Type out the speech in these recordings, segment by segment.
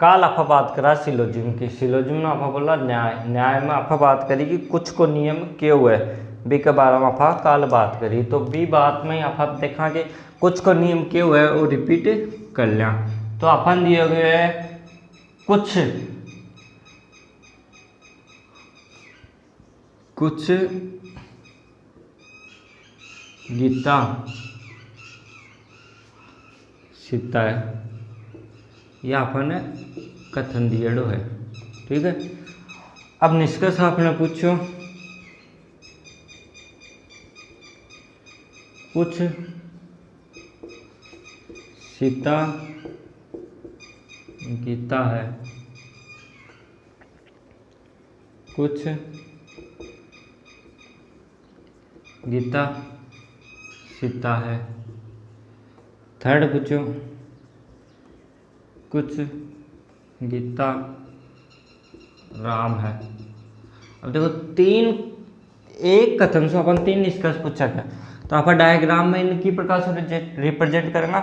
काल आपा बात करा सिलोजिम की। सिलोजिम में आपा बोला न्याय, न्याय में आपा बात करी कि कुछ को नियम क्यों हुए, बी के बारे में आपा काल बात करी। तो बी बात में आपा देखा कि कुछ को नियम क्यों हुए वो रिपीट कर लिया। तो अपन दिए गए कुछ गीता सीता है, यह अपन कथन दिएड़ो है। ठीक है, अब निष्कर्ष आपने पूछो कुछ सीता गीता है, कुछ गीता सीता है। थर्ड पूछो कुछ गीता राम है। अब देखो तीन एक कथन से अपन तीन निष्कर्ष पूछा गया, तो आप डायग्राम में इनकी प्रकार से रिप्रेजेंट करेंगे।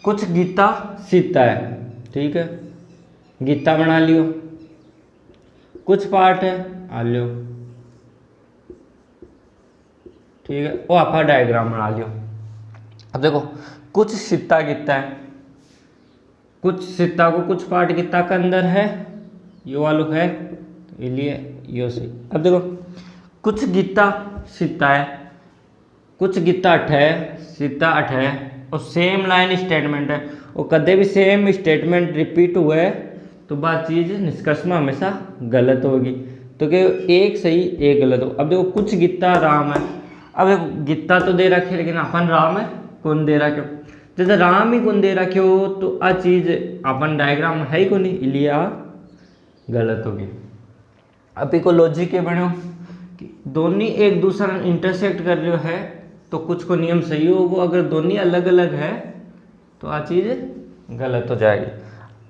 कुछ गीता सीता है, ठीक है, गीता बना लियो, कुछ पार्ट है आ लियो, ठीक है, वो आप डायग्राम बना लियो। अब देखो कुछ सीता गीता है, कुछ सीता को कुछ पार्ट गीता के अंदर है, यो वालू है, तो इसलिए यो सही। अब देखो कुछ गीता सीता है, कुछ गीता अठ है, सीता अठ है, और सेम लाइन स्टेटमेंट है, और कदे भी सेम स्टेटमेंट रिपीट हुए तो बात चीज निष्कर्ष में हमेशा गलत होगी। तो कि एक सही एक गलत हो। अब देखो कुछ गीता राम है, अब देखो गीता तो दे रखे लेकिन अपन राम है कौन दे रखे हो, जैसे राम ही कौन दे रखे हो तो आ चीज अपन डायग्राम है ही कौन, इसलिए आ गलत होगी। अब इको लॉजिक ये बनो कि दोनों एक दूसरा इंटरसेक्ट कर रहे है तो कुछ को नियम सही हो, वो अगर दोनों अलग अलग है तो आ चीज गलत हो जाएगी।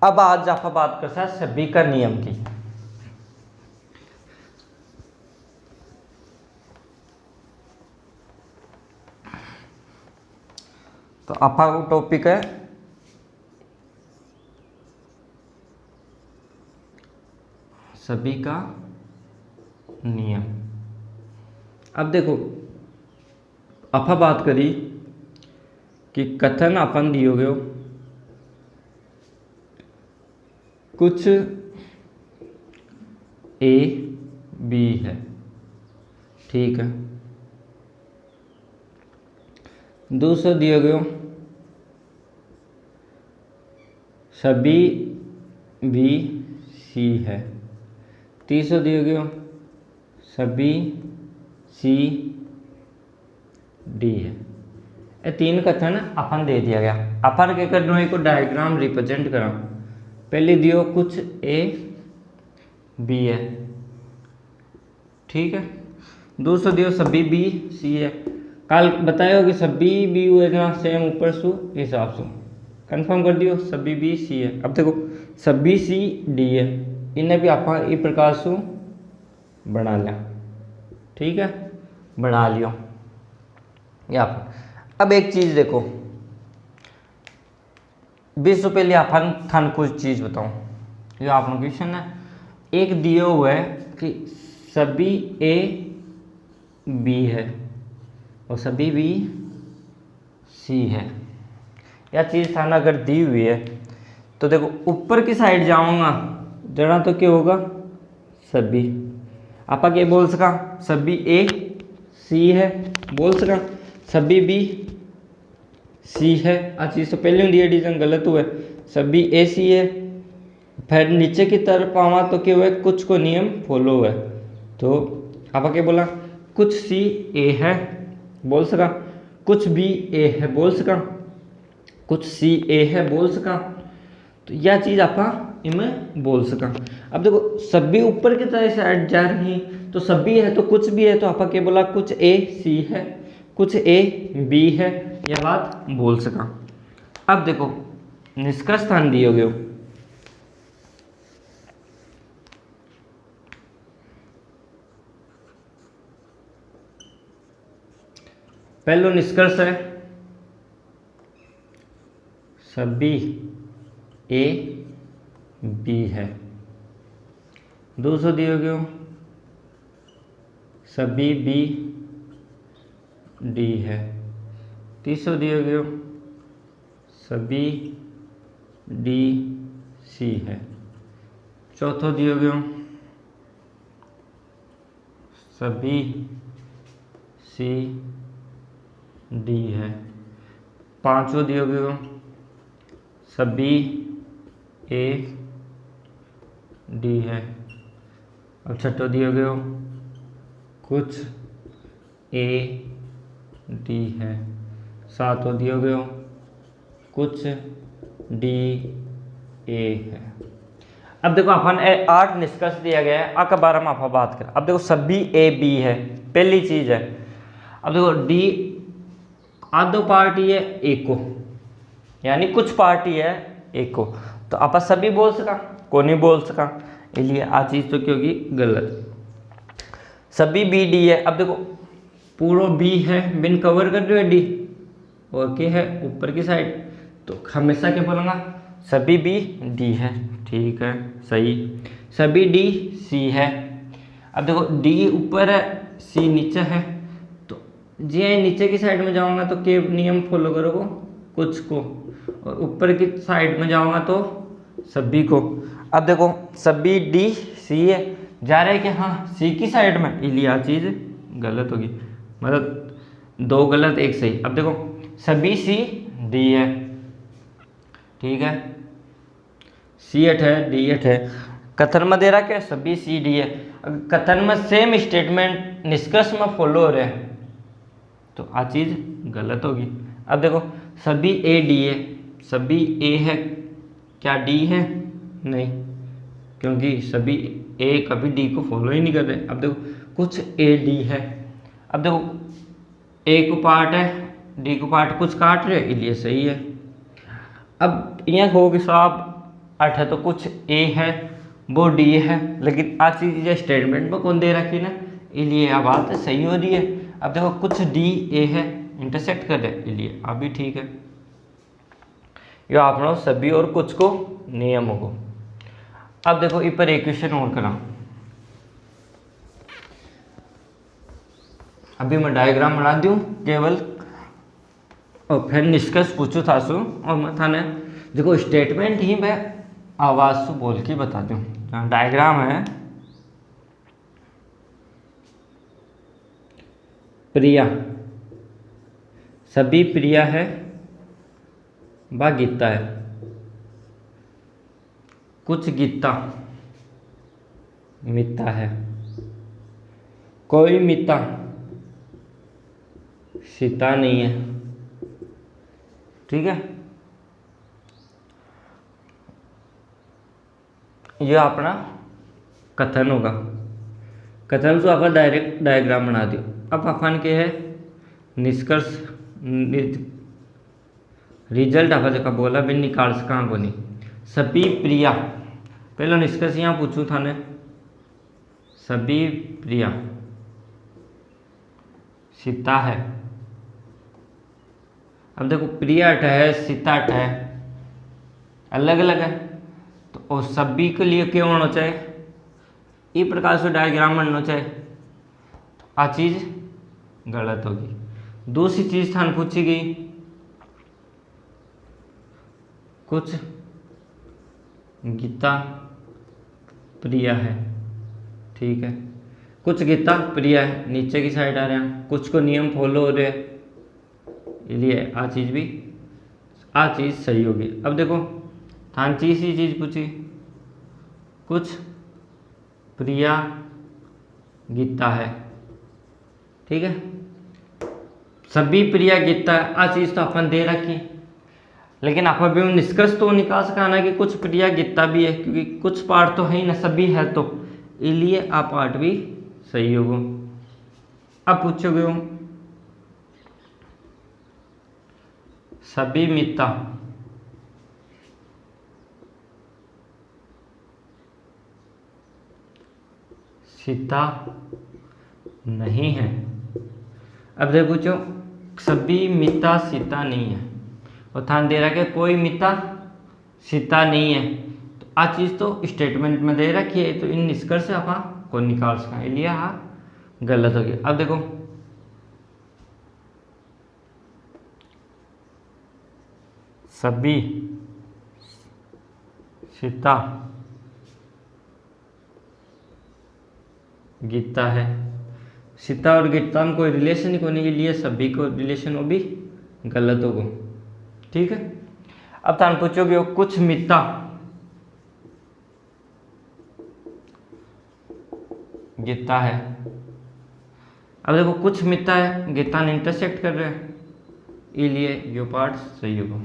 अब आज आप बात कर सकते सभी का नियम की। तो आपका टॉपिक है सभी का नियम। अब देखो आपा बात करी कि कथन अपन दियो गयो कुछ ए बी है, ठीक है, दूसरा दिया गयो सभी बी सी है, तीसरा दिया गयो सभी सी डी है। ये तीन कथन अपन दे दिया गया। अपन क्या करना है, को डायग्राम रिप्रेजेंट करा। पहले दियो कुछ ए बी है, ठीक है, दूसरा दियो सभी बी सी है। कल बताया कि सभी बी हुए ना सेम ऊपर सु हिसाब से कंफर्म कर दियो सभी बी सी है। अब देखो सभी सी डी है, इन्हें भी आप इस प्रकार से बना लिया, ठीक है, बना लियो यहाँ। अब एक चीज देखो, 20 रुपये लिए अपन थान कुछ चीज बताऊं, ये आपका क्वेश्चन है। एक दिया हुआ है कि सभी ए बी है और सभी बी सी है। यह चीज़ थाना अगर दी हुई है तो देखो ऊपर की साइड जाऊंगा जरा तो क्या होगा सभी, आपा क्या बोल सका सभी ए सी है, बोल सका सभी बी सी है। आ चीज़ तो पहले दिया डिज़ाइन गलत हुआ है, सभी ए सी है। फिर नीचे की तरफ आवा तो क्या हुआ है कुछ को नियम फॉलो हुआ है, तो आपा क्या बोला कुछ सी ए है बोल सका, कुछ बी ए है बोल सका, कुछ सी ए है बोल सका। तो यह चीज़ आपा इनमें बोल सका। अब देखो सभी ऊपर की तरह साइड जा रही तो सभी है तो कुछ भी है, तो आपा क्या बोला कुछ ए सी है कुछ ए बी है, यह बात बोल सका। अब देखो निष्कर्ष स्थान दिए गए, पहलो निष्कर्ष है सभी ए बी है। दूसरा दिया गया सभी बी डी है। तीसरा दिया गया सभी डी सी है। चौथा दिया गया सभी सी डी है। पांचवा दिया गया सभी ए डी है। अब छठा दिया गया कुछ ए डी है। सातवां दिया गया कुछ डी ए है। अब देखो अपन 8 निष्कर्ष दिया गया है, आ के बारे में आप बात करें। अब देखो सभी ए बी है, पहली चीज है। अब देखो डी आधो पार्टी है एको, यानी कुछ पार्टी है एको, तो आप सभी बोल सका, को नहीं बोल सका, इसलिए आ चीज तो क्योंकि गलत। सभी बी डी है। अब देखो पूरा बी है, बिन कवर कर रहे हो डी, और क्या है ऊपर की साइड, तो हमेशा क्या बोलूँगा सभी बी डी है। ठीक है, सही। सभी डी सी है। अब देखो डी ऊपर है सी नीचे है, तो जी नीचे की साइड में जाऊंगा तो के नियम फॉलो करोगे कुछ को, और ऊपर की साइड में जाऊंगा तो सभी को। अब देखो सभी डी सी है, जा रहे हैं कि हाँ सी की साइड में, इसलिए आ चीज़ गलत होगी, मतलब 2 गलत 1 सही। अब देखो सभी सी डी है, ठीक है, सी 8 है डी 8 है। कथन में दे रहा क्या सभी सी डी है। कथन में सेम स्टेटमेंट निष्कर्ष में फॉलो हो रहे हैं तो आ चीज़ गलत होगी। अब देखो सभी ए डी है, सभी ए है, क्या डी है? नहीं, क्योंकि सभी ए कभी डी को फॉलो ही नहीं कर रहे। अब देखो कुछ ए डी है। अब देखो ए को पार्ट है, डी को पार्ट कुछ काट रहे, इसलिए सही है। अब यहाँ हो कि साहब 8 है तो कुछ ए है वो डी है, लेकिन आज चीज़ स्टेटमेंट में कौन दे रखी ना, इसलिए यह बात सही हो रही है। अब देखो कुछ डी ए है, इंटरसेक्ट कर रहे, इसलिए अभी ठीक है। ये आप सभी और कुछ को नियम को। अब देखो इस पर एक क्वेश्चन और करा। अभी मैं डायग्राम बना दूँ केवल, और फिर निष्कर्ष पूछू था सु, और मैं थाने देखो स्टेटमेंट ही मैं आवाज़ से बोल के बता दूँ। डायग्राम है प्रिया, सभी प्रिया है बा गीता है, कुछ गीता मिता है, कोई मिता सीता नहीं है। ठीक है, यह अपना कथन होगा। कथन से अपन डायरेक्ट डायग्राम बना दियो। अब अपन के है निष्कर्ष, रिजल्ट आप जगह बोला बिन निकाल सका को नहीं। सभी प्रिया, पहला निष्कर्ष यहाँ पूछू था ने, सभी प्रिया सीता है। अब देखो प्रिया 8 है, सीता 8 है, अलग अलग है, तो और सभी के लिए क्या होना चाहिए, इस प्रकार से डायग्राम बनना चाहिए, तो आ चीज़ गलत होगी। दूसरी चीज स्थान पूछी गई, कुछ गीता प्रिया है। ठीक है, कुछ गीता प्रिया है, नीचे की साइड आ रहे हैं, कुछ को नियम फॉलो हो रहे हैं, इसलिए आ चीज़ भी, आ चीज़ सही होगी। अब देखो थान तीसरी चीज़ पूछी, कुछ प्रिया गीता है। ठीक है, सभी प्रिया गीता है, आ चीज़ तो अपन दे रखी, लेकिन आप अभी निष्कर्ष तो निकाल सका ना कि कुछ प्रिया गीता भी है, क्योंकि कुछ पार्ट तो है ही ना, सभी है, तो इसलिए आ पार्ट भी सही होगा। अब पूछोगे सभी मिता सीता नहीं है। अब देखो पूछो सभी मिता सीता नहीं है, और थान दे रहा कि कोई मिता सीता नहीं है, तो आ चीज़ तो स्टेटमेंट में दे रखी है, तो इन निष्कर्ष आप को निकाल सकें, इसलिए हाँ गलत हो गया। अब देखो सभी सीता गीता है, सीता और गीता में कोई रिलेशन ही होने के लिए सभी को रिलेशन वो भी गलत होगा। ठीक है, अब तुम पूछोगे कुछ मिता गीता है। अब देखो कुछ मिता है गीता ने इंटरसेक्ट कर रहे हैं, इसलिए ये पार्ट सही होगा।